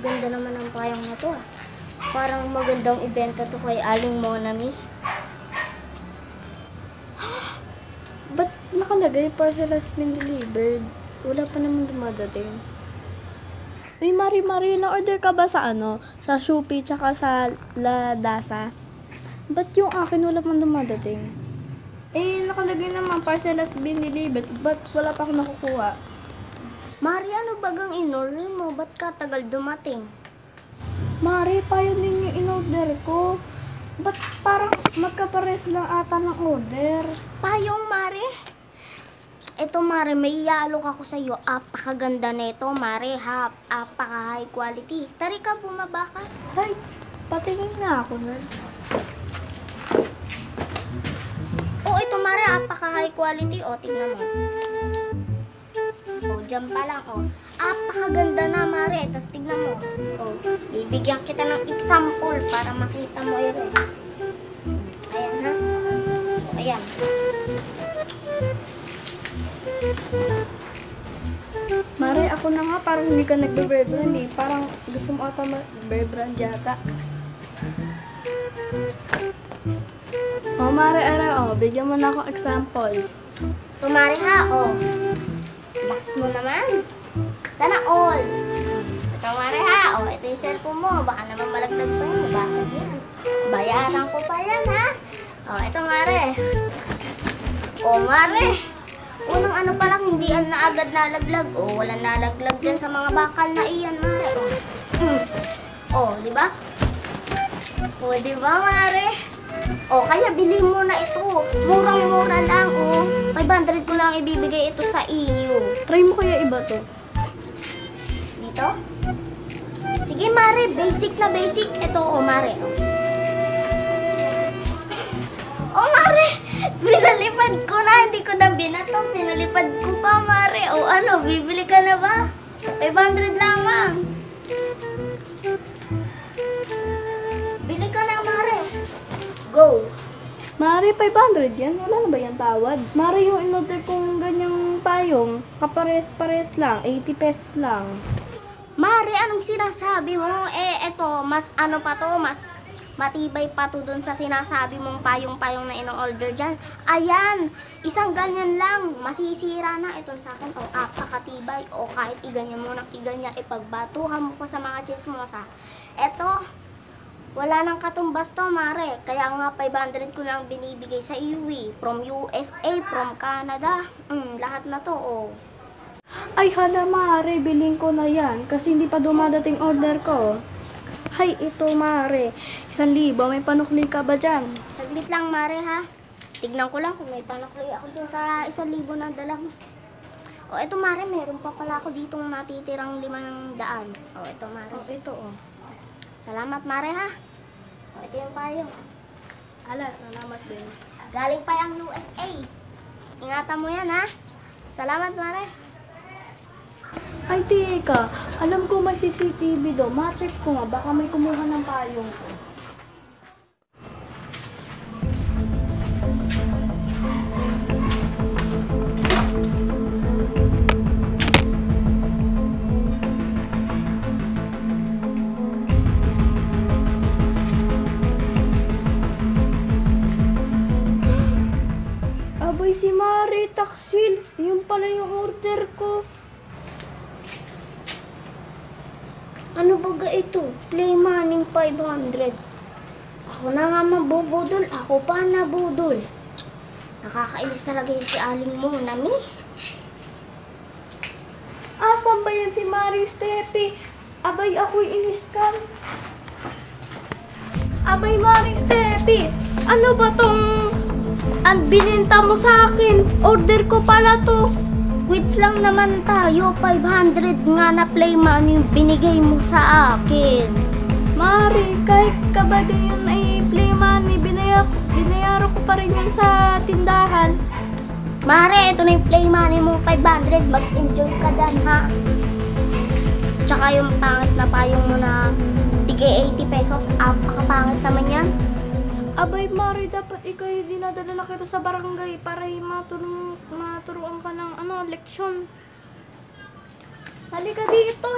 ganda naman ng payong na to ah. Parang magandang ibenta to kay Aling Monami. Ba't nakalagay pa sila been delivered? Wala pa naman dumadating. Uy, Mari, na-order ka ba sa Sa Shopee tsaka sa Ladasa? Ba't yung akin wala pang dumadating? Eh, nakalagay naman parcel has been delivered. Ba't wala pa ako nakukuha? Mari, ano bagang in-order mo? Ba't ka tagal dumating? Mari, payo din yung in-order ko. Ba't parang magkapares lang ata ng order? Payong, Mari? Ito, Mari, may iaalok ako sa iyo. Apakaganda nito, Mari, ha? Apaka high quality. Tari ka, bumaba ka. Ay, patingin na ako nun. Oh, ito, Mari, apaka high quality. O, tingnan mo. Oh, dyan pa lang, oh. Apakaganda na, Mari. Tapos tignan mo. Oh, bibigyan kita ng example para makita mo yun. Ayan, ha? Oh, ayan. Mare, ako na nga, parang hindi ka nagbe-brand eh. Parang gusto mo ata mag-brand yata. Oh, Mare, bigyan mo na ako example. Ito, Mari, ha? Oh. Last mo naman. Sana all. Ito, Mari, ha? Oh, ito yung cellphone mo. Baka naman malaglag pa yun. Basag yan. Bayaran ko pa yan, ha? Oh, ito, Mari. Oh, Mari. Unang ano pa lang, hindi yan na agad nalaglag. Oh, wala nalaglag dyan sa mga bakal na iyan, Mari. Oh, oh, di ba? Oh, di ba, Mari? Oh, kaya bili mo na ito. Murang-mura lang, oh. 500 ko lang ibibigay ito sa iyo. Try mo kaya iba to? Dito? Sige, Mari. Basic na basic. Ito, oh, Mari. Oh, Mari. Pinalipad ko na. Hindi ko na binato. Pinalipad ko pa, Mari. O ano, bibili ka na ba? 500 lamang. Bili ka na, Mari. Go. Mare, 500 yan? Wala na ba yan tawad? Mare, yung in-order kong ganyang payong, kapares-pares lang, 80 pesos lang. Mari, anong sinasabi mo? Eh, eto, mas ano pa to, mas matibay pa to dun sa sinasabi mong payong-payong na ino-order dyan. Ayan, isang ganyan lang, masisira na. Ito sa akin, oh, apakatibay. O kahit iganyan mo ng iganyan, ipagbatuhan mo pa sa mga chismosa. Eto, wala nang katumbas to, Mare. Kaya nga 500 ko lang binibigay sa iyo, from USA, from Canada. Lahat na to, oh. Ay, hala, Mare, bilhin ko na yan kasi hindi pa dumadating order ko. Hay, ito, Mare. 1,000, may panukli ka ba dyan? Saglit lang, Mare, ha? Tignan ko lang kung may panakli ako dun sa 1,000 na dala mo. O, eto, Mare, meron pa pala ako ditong natitirang 500. O, eto, Mare. Oh, ito, oh. Salamat, Mare, ha? O, ito yung payo. Ala, salamat din. Galing pa yung USA. Ingatan mo yan, ha? Salamat, Mare. Ay, teka. Alam ko may CCTV do. Ma-check ko nga. Baka may kumuha ng payong ko. Abay, si Mari Taksil. Yun pala yung order ko. Ano baga ito? Play money 500. Ako na nga mabubudol. Ako pa nabudol. Nakakainis talaga yun si Aling Monami. Asan ba yan si Mari Steffi? Abay, ako'y in-scam. Abay, Mari Steffi, ano ba tong bininta mo sa akin? Order ko pala to. Quits lang naman tayo. 500 nga na play money yung binigay mo sa akin. Mari, kahit kabagay yun ay play money, binayaran ko pa rin yan sa tindahan. Mare, ito na yung play money mo, 500. Mag-enjoy ka dyan, ha? Tsaka yung pangit na payong mo na tigay 80 pesos. Apakapangit naman yan. Abay, Mari, dapat ikaw yung dinadala na kita sa barangay para maturuan ka ng leksyon. Halika dito.